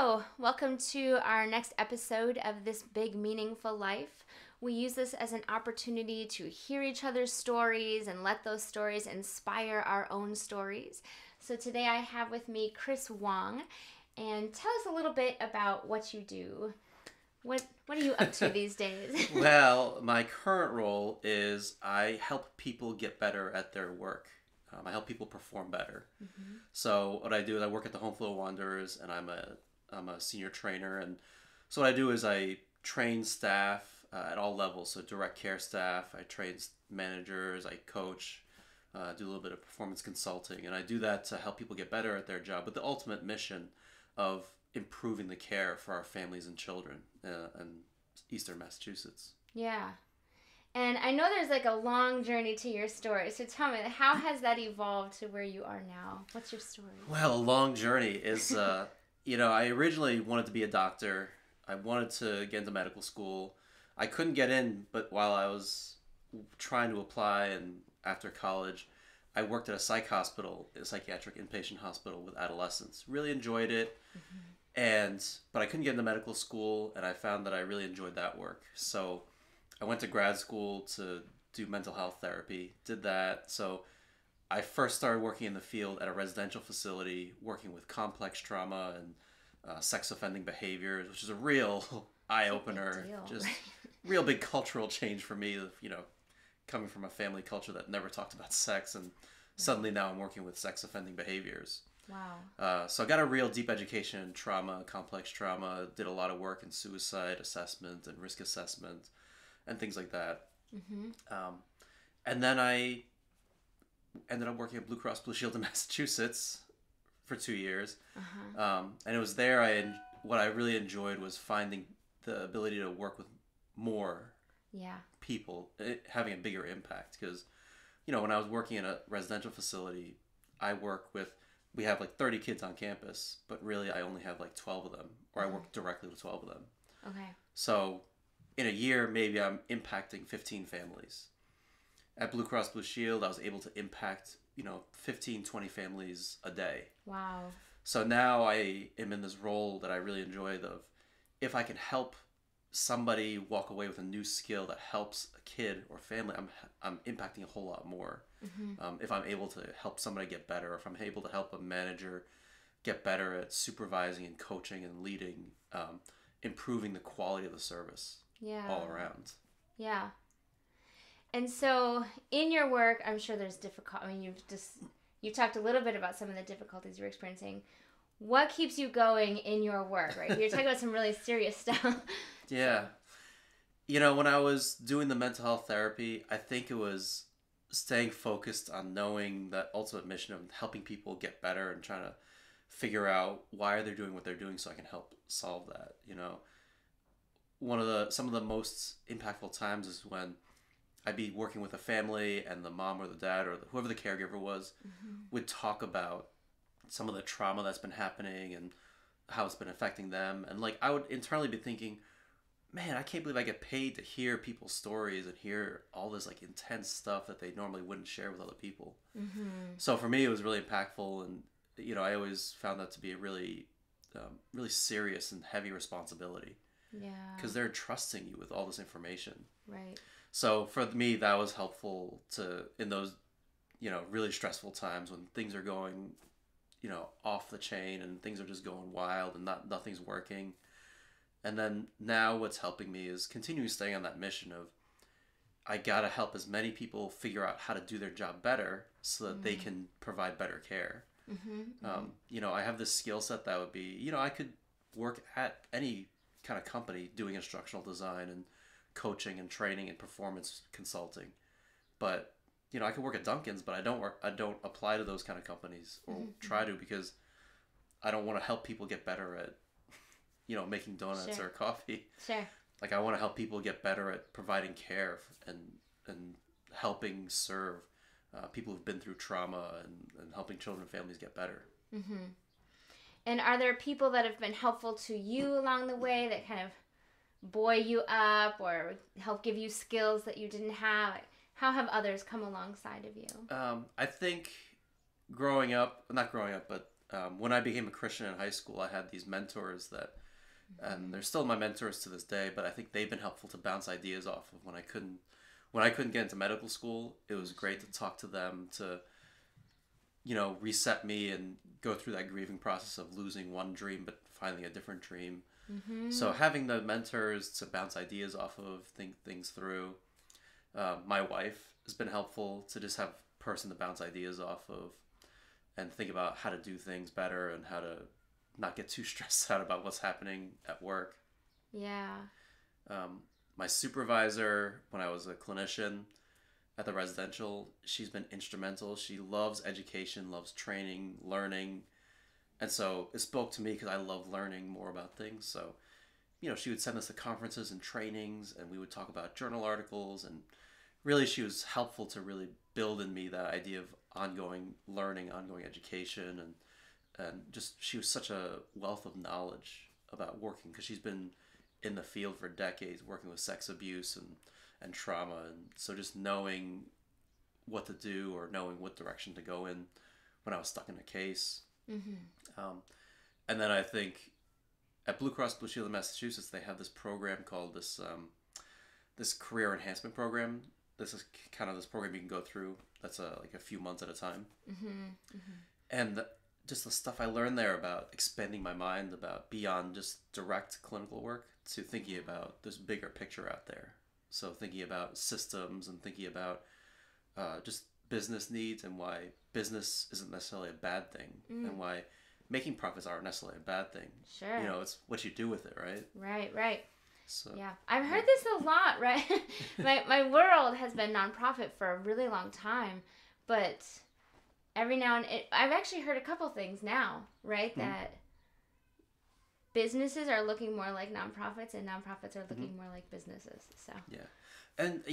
Hello, welcome to our next episode of This Big Meaningful Life. We use this as an opportunity to hear each other's stories and let those stories inspire our own stories. So today I have with me Chris Wong, and tell us a little bit about what you do. What are you up to these days? Well, my current role is I help people get better at their work. I help people perform better. Mm-hmm. So what I do is I work at the Home Flow Wanderers, and I'm a senior trainer. And so what I do is I train staff at all levels. So direct care staff, I train managers, I coach, do a little bit of performance consulting, and I do that to help people get better at their job with the ultimate mission of improving the care for our families and children in Eastern Massachusetts. Yeah. And I know there's like a long journey to your story. So tell me, how has that evolved to where you are now? What's your story? Well, a long journey is, I originally wanted to be a doctor. I wanted to get into medical school. I couldn't get in, but while I was trying to apply and after college, I worked at a psych hospital, a psychiatric inpatient hospital with adolescents. Really enjoyed it. Mm-hmm. But I couldn't get into medical school, and I found that I really enjoyed that work. So I went to grad school to do mental health therapy, did that. So I first started working in the field at a residential facility, working with complex trauma and sex offending behaviors, which is a real eye opener, just real big cultural change for me. Coming from a family culture that never talked about sex, and suddenly now I'm working with sex offending behaviors. Wow. So I got a real deep education in trauma, complex trauma. Did a lot of work in suicide assessment and risk assessment, and things like that. Mm-hmm. And then I ended up working at Blue Cross Blue Shield in Massachusetts for 2 years. Uh-huh. And it was there what I really enjoyed was finding the ability to work with more people, having a bigger impact. Because, when I was working in a residential facility, we have like 30 kids on campus, but really I only have like 12 of them, or I work directly with 12 of them. Okay. So in a year, maybe I'm impacting 15 families. At Blue Cross Blue Shield, I was able to impact, 15, 20 families a day. Wow. So now I am in this role that I really enjoy of if I can help somebody walk away with a new skill that helps a kid or family, I'm impacting a whole lot more. Mm-hmm. If I'm able to help somebody get better, or if I'm able to help a manager get better at supervising and coaching and leading, improving the quality of the service all around. Yeah. And so in your work, I'm sure there's you've talked a little bit about some of the difficulties you're experiencing. What keeps you going in your work, right? You're talking about some really serious stuff. Yeah. When I was doing the mental health therapy, I think it was staying focused on knowing that ultimate mission of helping people get better and trying to figure out why they're doing what they're doing so I can help solve that. Some of the most impactful times is when I'd be working with a family and the mom or the dad or whoever the caregiver was would talk about some of the trauma that's been happening and how it's been affecting them. And I would internally be thinking, man, I can't believe I get paid to hear people's stories and hear all this intense stuff that they normally wouldn't share with other people. Mm-hmm. So for me, it was really impactful. And, I always found that to be a really, really serious and heavy responsibility. Yeah. Because they're trusting you with all this information. Right. So for me, that was helpful in those, really stressful times when things are going, off the chain and things are just going wild and nothing's working. And then now what's helping me is continuing staying on that mission of I gotta help as many people figure out how to do their job better so that they can provide better care. Mm-hmm. I have this skill set that would be, I could work at any kind of company doing instructional design and coaching and training and performance consulting, but I could work at Dunkin's, but I don't apply to those kind of companies or try to, because I don't want to help people get better at making donuts or coffee. Sure. I want to help people get better at providing care and helping serve people who've been through trauma and helping children and families get better. Mm-hmm. And are there people that have been helpful to you along the way that kind of buoy you up or help give you skills that you didn't have? How have others come alongside of you? I think not growing up, but When I became a Christian in high school, I had these mentors that, and they're still my mentors to this day. But I think they've been helpful to bounce ideas off of when I couldn't get into medical school. It was great to talk to them to, reset me and go through that grieving process of losing one dream but finding a different dream. So having the mentors to bounce ideas off of, think things through. My wife has been helpful to just have a person to bounce ideas off of and think about how to do things better and how to not get too stressed out about what's happening at work. Yeah. My supervisor, when I was a clinician at the residential, she's been instrumental. She loves education, loves training, learning. And so it spoke to me because I love learning more about things. So, she would send us to conferences and trainings, and we would talk about journal articles. And really, she was helpful to really build in me that idea of ongoing learning, ongoing education. And just, she was such a wealth of knowledge about working because she's been in the field for decades working with sex abuse and trauma. And so just knowing what to do or knowing what direction to go in when I was stuck in a case. And then I think at Blue Cross Blue Shield of Massachusetts, they have this program called this career enhancement program. This is kind of this program you can go through that's like a few months at a time. And just the stuff I learned there about expanding my mind about beyond just direct clinical work to thinking about this bigger picture out there. So thinking about systems and thinking about just business needs and why business isn't necessarily a bad thing and why making profits aren't necessarily a bad thing. Sure. It's what you do with it, right? Right. So yeah, I've heard this a lot, right? my world has been nonprofit for a really long time, but every now and I've actually heard a couple things now, right? That businesses are looking more like nonprofits and nonprofits are looking more like businesses. So yeah. And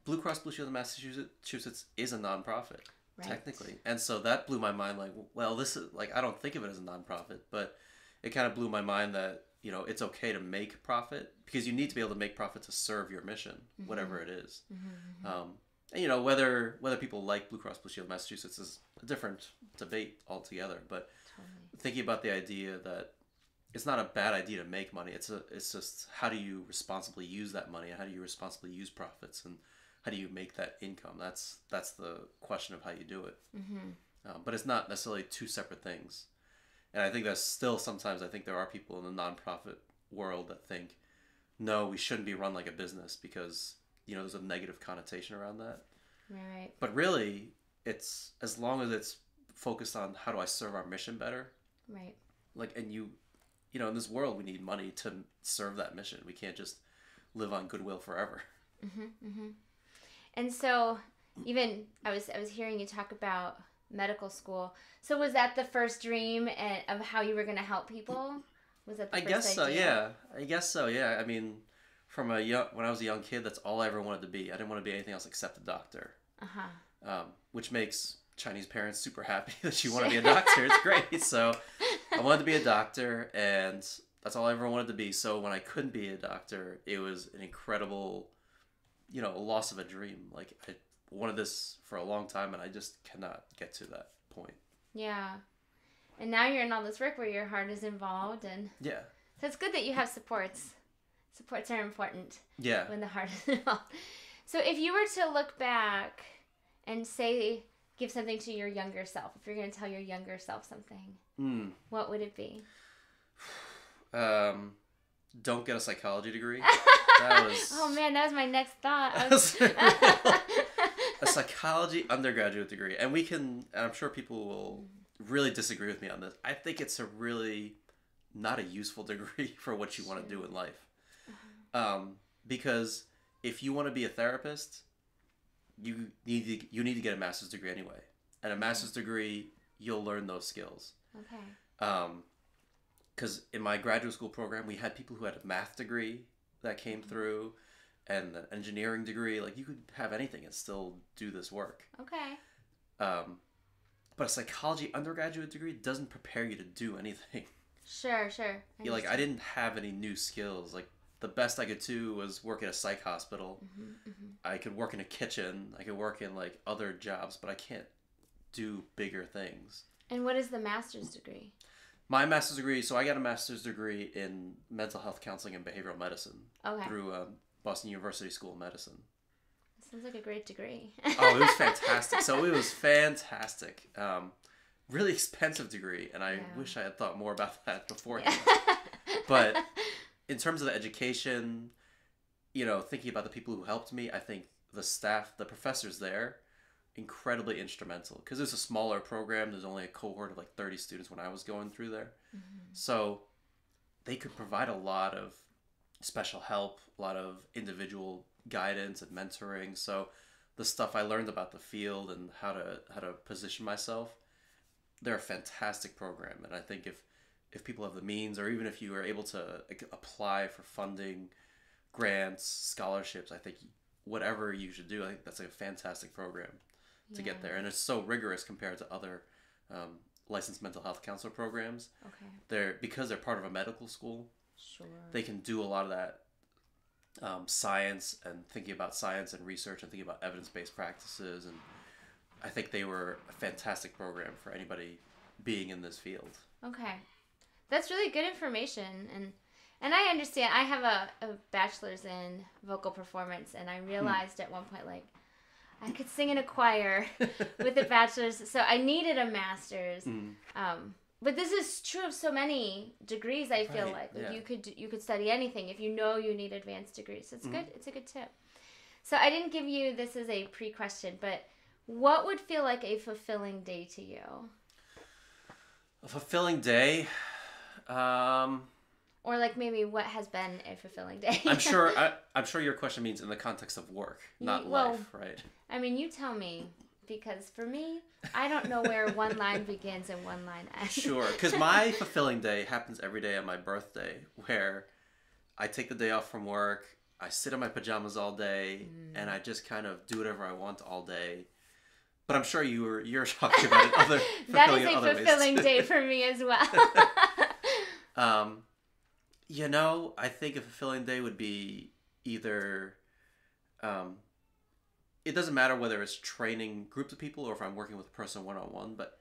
Blue Cross Blue Shield of Massachusetts is a nonprofit, technically. And so that blew my mind, like, well, this is like, I don't think of it as a nonprofit, but it kind of blew my mind that it's okay to make profit because you need to be able to make profit to serve your mission, whatever it is. And whether people like Blue Cross Blue Shield of Massachusetts is a different debate altogether. But thinking about the idea that it's not a bad idea to make money. It's just how do you responsibly use that money and how do you responsibly use profits and how do you make that income? That's the question of how you do it. But it's not necessarily two separate things. And I think that's still sometimes I think there are people in the nonprofit world that think, no, we shouldn't be run like a business because, there's a negative connotation around that. Right. But really, it's as long as it's focused on how do I serve our mission better. Right. Like, and in this world, we need money to serve that mission. We can't just live on goodwill forever. And so even I was hearing you talk about medical school. So was that the first dream of how you were going to help people? Was that the first guess idea? So, yeah. I guess so, yeah. I mean, when I was a young kid, that's all I ever wanted to be. I didn't want to be anything else except a doctor. Which makes Chinese parents super happy that you want to be a doctor. It's great. So I wanted to be a doctor, and that's all I ever wanted to be. So when I couldn't be a doctor, it was an incredible, loss of a dream. Like, I wanted this for a long time, and I just cannot get to that point. Yeah. And now you're in all this work where your heart is involved. And yeah. So it's good that you have supports. Supports are important. Yeah. When the heart is involved. So if you were to look back and give something to your younger self, if you're going to tell your younger self something, what would it be? Don't get a psychology degree. Oh man, that was my next thought. A psychology undergraduate degree. And I'm sure people will really disagree with me on this. I think it's a really not a useful degree for what you want to do in life. Because if you want to be a therapist, you need to get a master's degree anyway. And a master's degree, you'll learn those skills. Okay. Because in my graduate school program, we had people who had a math degree that came through and an engineering degree. Like, you could have anything and still do this work. Okay. But a psychology undergraduate degree doesn't prepare you to do anything. Sure. I didn't have any new skills. Like, the best I could do was work at a psych hospital. I could work in a kitchen. I could work in, like, other jobs, but I can't do bigger things. And what is the master's degree? My master's degree, so I got a master's degree in mental health counseling and behavioral medicine through Boston University School of Medicine. Sounds like a great degree. Oh, it was fantastic. So it was fantastic. Really expensive degree, and I wish I had thought more about that beforehand. But in terms of the education, thinking about the people who helped me, I think the staff, the professors there, incredibly instrumental, because it's a smaller program. There's only a cohort of like 30 students when I was going through there. So they could provide a lot of special help, a lot of individual guidance and mentoring. So the stuff I learned about the field and how to position myself, they're a fantastic program. And I think if people have the means, or even if you are able to apply for funding, grants, scholarships, I think whatever you should do, I think that's a fantastic program to get there. And it's so rigorous compared to other licensed mental health counselor programs. Because they're part of a medical school, they can do a lot of that science and thinking about science and research and thinking about evidence-based practices. And I think they were a fantastic program for anybody being in this field. Okay. That's really good information. And I understand. I have a bachelor's in vocal performance, and I realized at one point, like, I could sing in a choir with a bachelor's, so I needed a master's. But this is true of so many degrees. I feel like you could study anything if you need advanced degrees. It's good. It's a good tip. So I didn't give you this as a pre-question, but what would feel like a fulfilling day to you? A fulfilling day. Or like maybe what has been a fulfilling day. I'm sure your question means in the context of work, not life, right? I mean, you tell me, because for me, I don't know where one line begins and one line ends. Sure, because my fulfilling day happens every day on my birthday, where I take the day off from work, I sit in my pajamas all day, and I just kind of do whatever I want all day. But I'm sure you're talking about other that is a fulfilling day for me as well. I think a fulfilling day would be either, it doesn't matter whether it's training groups of people or if I'm working with a person one-on-one, but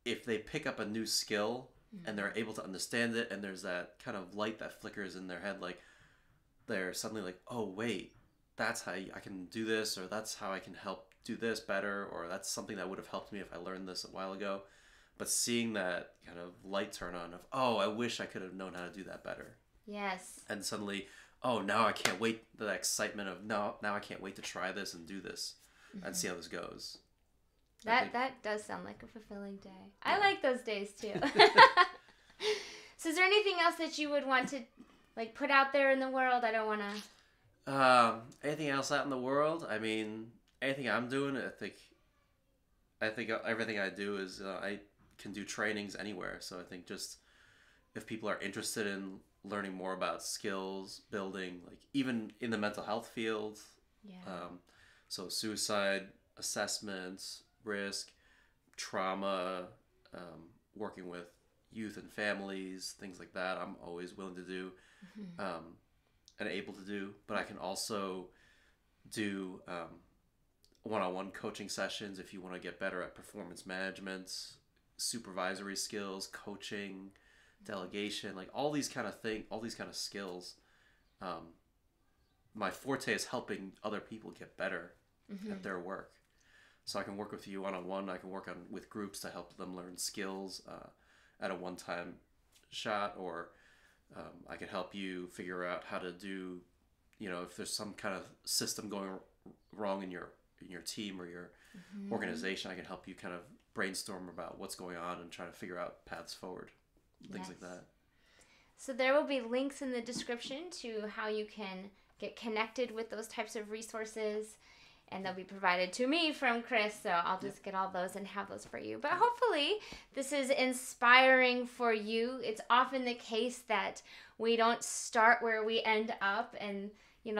if they pick up a new skill and they're able to understand it, and there's that kind of light that flickers in their head, like they're suddenly like, oh wait, that's how I can do this, or that's how I can help do this better, or that's something that would have helped me if I learned this a while ago. But seeing that kind of light turn on of, oh, I wish I could have known how to do that better. Yes. And suddenly, oh, now I can't wait, the excitement of, now I can't wait to try this and do this and see how this goes. That does sound like a fulfilling day. Yeah. I like those days too. So is there anything else that you would want to like put out there in the world? I don't want to... anything else out in the world? I mean, anything I'm doing, I think everything I do is, I can do trainings anywhere. So I think just if people are interested in learning more about skills building, like even in the mental health field, so suicide assessments, risk, trauma, working with youth and families, things like that, I'm always willing to do and able to do. But I can also do one-on-one coaching sessions if you want to get better at performance management, supervisory skills, coaching, delegation, like all these kind of skills. My forte is helping other people get better at their work. So I can work with you one-on-one. I can work with groups to help them learn skills at a one-time shot, or I can help you figure out how to do, if there's some kind of system going wrong in your team or your organization, I can help you kind of brainstorm about what's going on and try to figure out paths forward, things like that. So there will be links in the description to how you can get connected with those types of resources, and they'll be provided to me from Chris, so I'll just get all those and have those for you. But hopefully this is inspiring for you. It's often the case that we don't start where we end up, and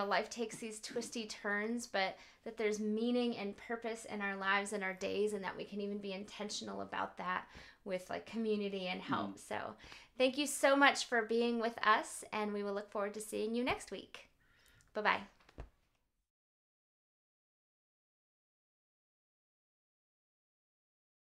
life takes these twisty turns, but that there's meaning and purpose in our lives and our days, and that we can even be intentional about that with like community and help. So thank you so much for being with us, and we will look forward to seeing you next week. Bye-bye.